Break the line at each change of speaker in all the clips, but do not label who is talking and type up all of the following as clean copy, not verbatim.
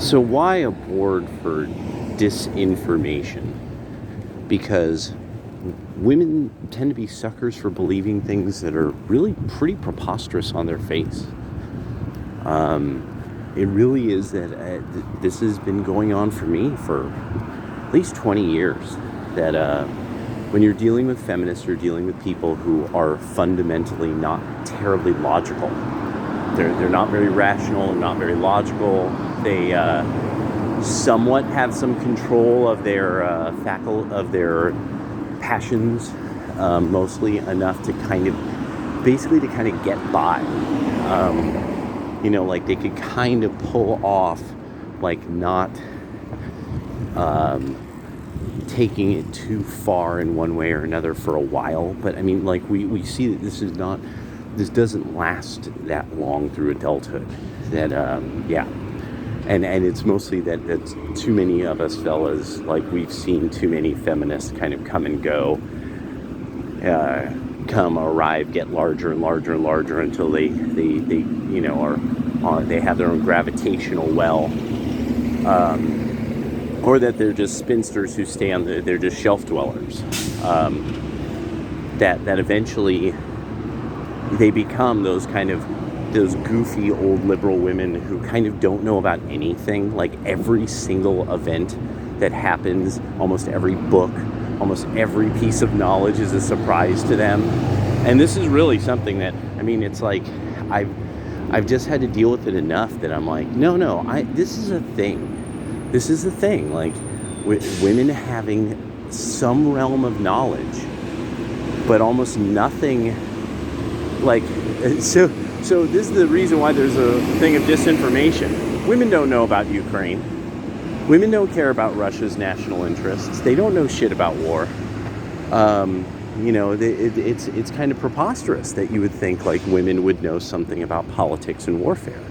So why a board for disinformation? Because women tend to be suckers for believing things that are really pretty preposterous on their face. It really is that this has been going on for me for at least 20 years. That when you're dealing with feminists, you're dealing with people who are fundamentally not terribly logical. They're not very rational and not very logical. They somewhat have some control of their their passions, mostly enough to kind of get by. Like they could kind of pull off, like not taking it too far in one way or another for a while. But I mean, like we see that this doesn't last that long through adulthood. That and it's mostly that too many of us fellas, like we've seen too many feminists kind of come and go, arrive, get larger and larger and larger until they they have their own gravitational well, or that they're just spinsters who stay on they're just shelf dwellers. That eventually they become those goofy old liberal women who kind of don't know about anything. Like every single event that happens, almost every book, almost every piece of knowledge is a surprise to them. And this is really something that, I mean, it's like I've just had to deal with it enough that I'm like, no, this is a thing. This is a thing, like with women having some realm of knowledge, but almost nothing. Like, so this is the reason why there's a thing of disinformation. Women don't know about Ukraine. Women don't care about Russia's national interests. They don't know shit about war. It's kind of preposterous that you would think like women would know something about politics and warfare.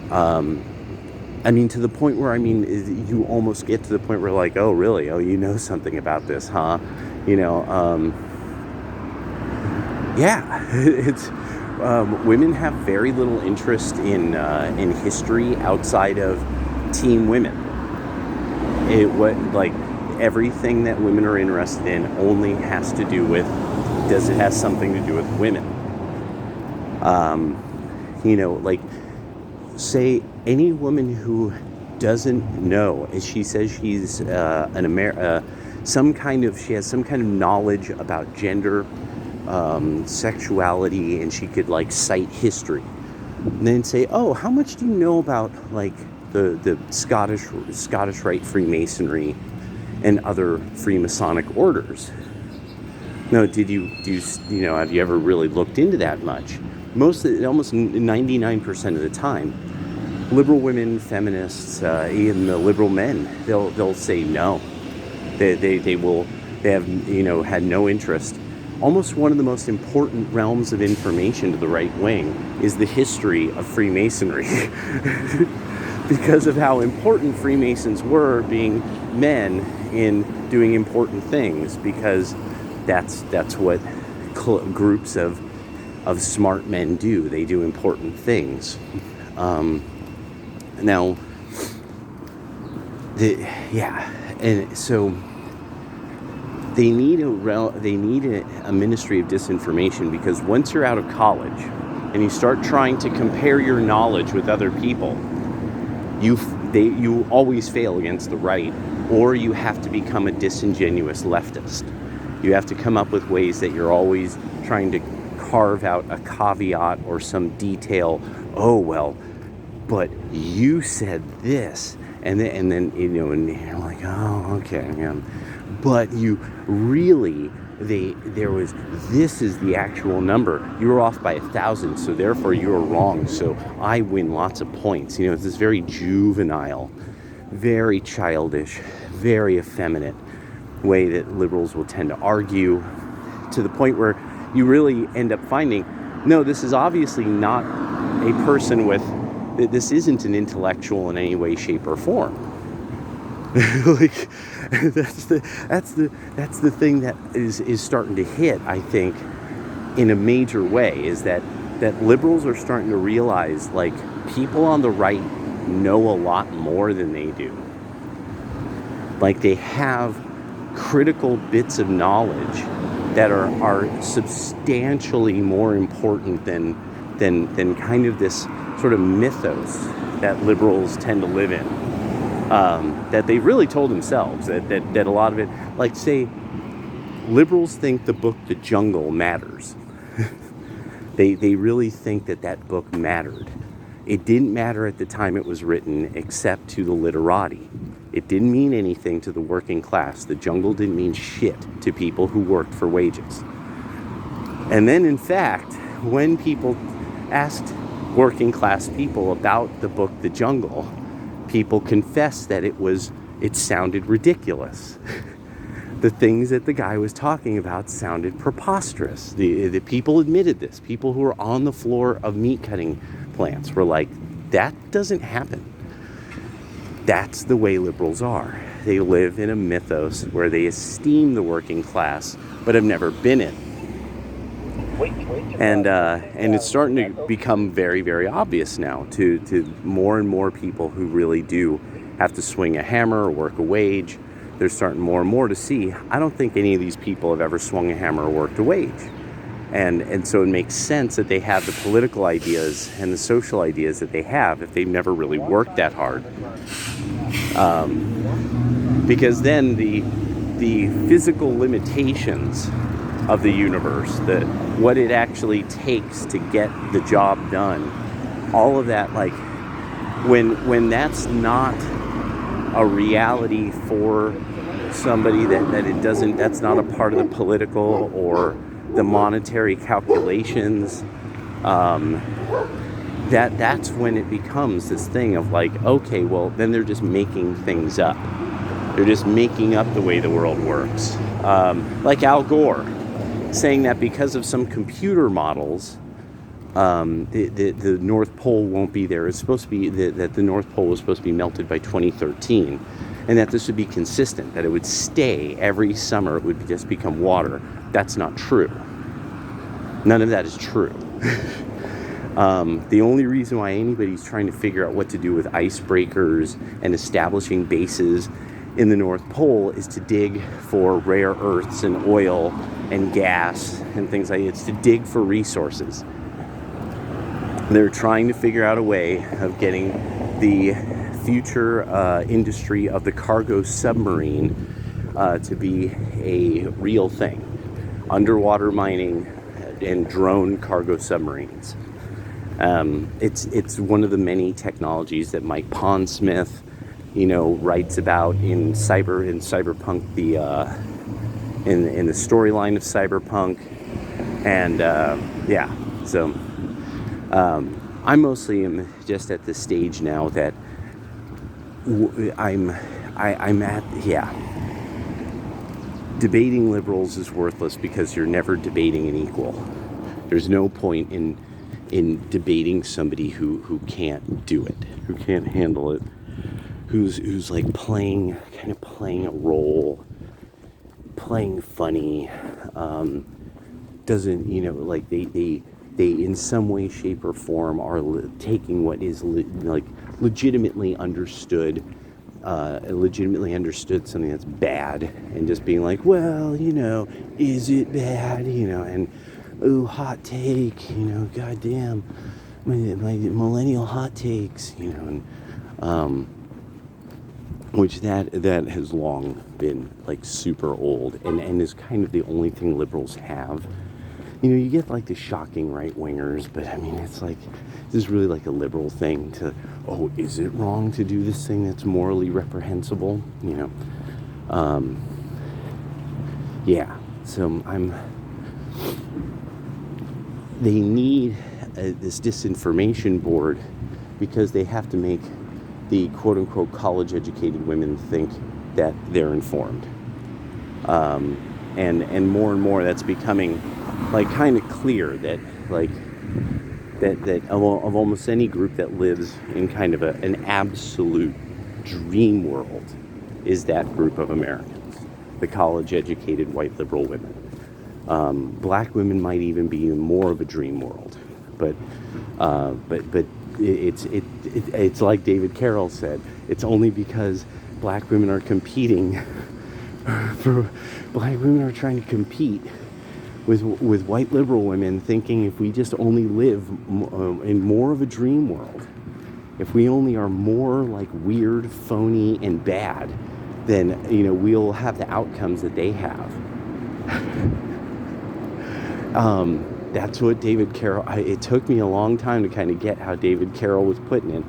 To the point where, you almost get to the point where like, oh, really? Oh, you know something about this, huh? It's women have very little interest in history outside of teen women. Everything that women are interested in only has to do with, it has something to do with women. Say any woman who doesn't know, as she says she's she has some kind of knowledge about gender, sexuality, and she could like cite history, and then say, oh, how much do you know about like the Scottish Rite Freemasonry and other Freemasonic orders? No, have you ever really looked into that much? Almost 99% of the time, liberal women, feminists, even the liberal men, they'll say no. They have had no interest. Almost one of the most important realms of information to the right wing is the history of Freemasonry. Because of how important Freemasons were being men in doing important things, because that's what groups of smart men do. They do important things. And so they need a ministry of disinformation, because once you're out of college and you start trying to compare your knowledge with other people, you always fail against the right, or you have to become a disingenuous leftist. You have to come up with ways that you're always trying to carve out a caveat or some detail. Oh, well, but you said this, and then and you're like, oh, okay, yeah. But you really, this is the actual number. You were off by 1,000, so therefore you were wrong. So I win lots of points. It's this very juvenile, very childish, very effeminate way that liberals will tend to argue, to the point where you really end up finding, no, this is obviously not a person this isn't an intellectual in any way, shape, or form. Like that's the thing that is starting to hit, I think, in a major way, is that liberals are starting to realize, like, people on the right know a lot more than they do. Like, they have critical bits of knowledge that are substantially more important than kind of this sort of mythos that liberals tend to live in. That they really told themselves that a lot of it, like, say, liberals think the book The Jungle matters. They really think that book mattered. It didn't matter at the time it was written, except to the literati. It didn't mean anything to the working class. The Jungle didn't mean shit to people who worked for wages. And then, in fact, when people asked working class people about the book The Jungle, people confessed that it sounded ridiculous. The things that the guy was talking about sounded preposterous. The people admitted this. People who were on the floor of meat cutting plants were like, that doesn't happen. That's the way liberals are. They live in a mythos where they esteem the working class, but have never been it. And it's starting to become very, very obvious now to more and more people who really do have to swing a hammer or work a wage. They're starting more and more to see, I don't think any of these people have ever swung a hammer or worked a wage. And so it makes sense that they have the political ideas and the social ideas that they have if they've never really worked that hard. Because then the physical limitations of the universe, what it actually takes to get the job done, all of that, like, when that's not a reality for somebody, that's not a part of the political or the monetary calculations, that's when it becomes this thing of like, okay, well, then they're just making things up. They're just making up the way the world works. Like Al Gore saying that because of some computer models, the North Pole won't be there. It's supposed to be that the North Pole was supposed to be melted by 2013, and that this would be consistent, that it would stay every summer, it would just become water. That's not true. None of that is true. The only reason why anybody's trying to figure out what to do with icebreakers and establishing bases in the North Pole is to dig for rare earths and oil and gas and things like that. It's to dig for resources. They're trying to figure out a way of getting the future industry of the cargo submarine to be a real thing. Underwater mining and drone cargo submarines. It's one of the many technologies that Mike Pondsmith, writes about in Cyberpunk, in the storyline of Cyberpunk, and so I mostly am just at the stage now that I'm at. Debating liberals is worthless because you're never debating an equal. There's no point in debating somebody who can't do it, who can't handle it, who's like playing a role, playing funny, doesn't, like they in some way, shape, or form are taking what is legitimately understood something that's bad and just being like, well, is it bad, and ooh, hot take, goddamn, my millennial hot takes, and which that has long been like super old and is kind of the only thing liberals have. You get like the shocking right-wingers, but I mean, it's like, this is really like a liberal thing to, is it wrong to do this thing that's morally reprehensible? So they need this disinformation board because they have to make the quote-unquote college-educated women think that they're informed. And more that's becoming like kind of clear that like that of almost any group that lives in kind of an absolute dream world is that group of Americans, the college-educated white liberal women. Black women might even be more of a dream world, but it's like David Carroll said. It's only because black women are competing black women are trying to compete with white liberal women, thinking if we just only live in more of a dream world, if we only are more like weird, phony, and bad, then we'll have the outcomes that they have. That's what David Carroll. It took me a long time to kind of get how David Carroll was putting it.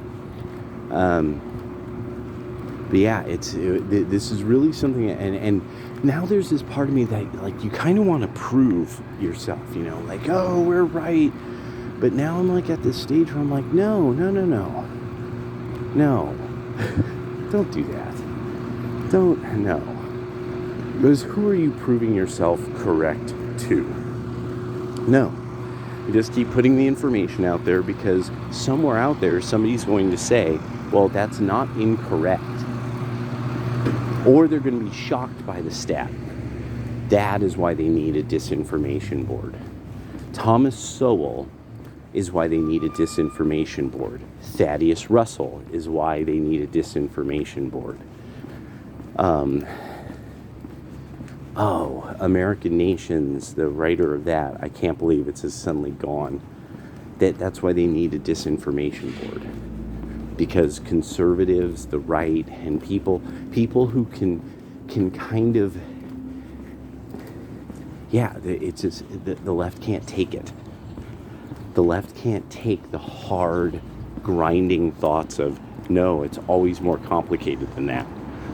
But yeah, this is really something, and now there's this part of me that like you kind of want to prove yourself, like, oh, we're right. But now I'm like at this stage where I'm like, no, don't do that. No. Because who are you proving yourself correct to? No. You just keep putting the information out there because somewhere out there somebody's going to say, well, that's not incorrect. Or they're going to be shocked by the stat. That is why they need a disinformation board. Thomas Sowell is why they need a disinformation board. Thaddeus Russell is why they need a disinformation board. American Nations, the writer of that, I can't believe it's suddenly gone. That's why they need a disinformation board. Because conservatives, the right, and people who can kind of, it's just the left can't take it. The left can't take the hard, grinding thoughts of, no, it's always more complicated than that.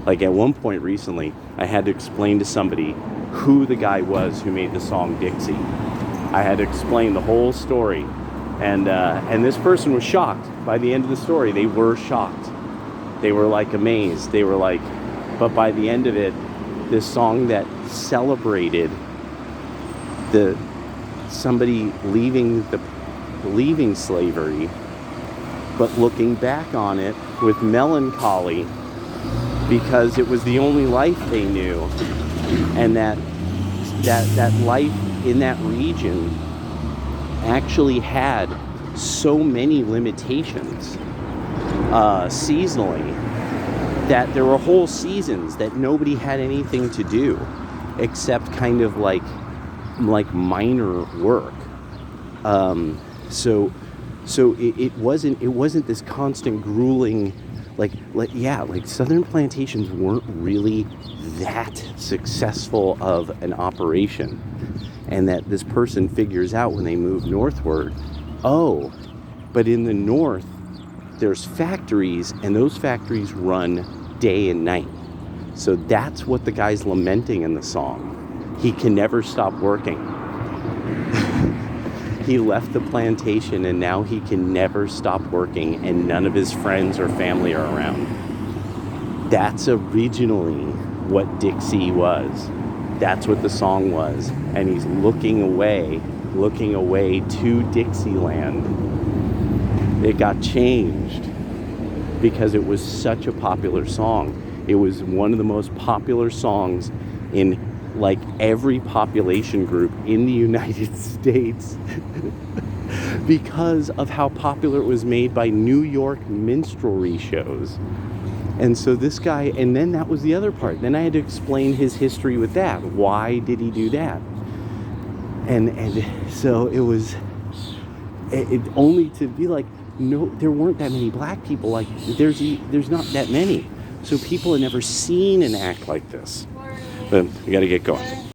Like at one point recently, I had to explain to somebody who the guy was who made the song Dixie. I had to explain the whole story. And this person was shocked. By the end of the story, they were shocked. They were like amazed. They were like, but by the end of it, this song that celebrated somebody leaving slavery, but looking back on it with melancholy because it was the only life they knew, and that life in that region actually had so many limitations seasonally that there were whole seasons that nobody had anything to do except kind of like minor work. So it wasn't this constant grueling like southern plantations weren't really that successful of an operation. And that this person figures out when they move northward, but in the north, there's factories, and those factories run day and night. So that's what the guy's lamenting in the song. He can never stop working. He left the plantation, and now he can never stop working, and none of his friends or family are around. That's originally what Dixie was. That's what the song was. And he's looking away to Dixieland. It got changed because it was such a popular song. It was one of the most popular songs in like every population group in the United States because of how popular it was made by New York minstrelsy shows. And so this guy, and then that was the other part. Then I had to explain his history with that. Why did he do that? And so it was only to be like, no, there weren't that many black people. Like there's not that many. So people had never seen an act like this. But we got to get going.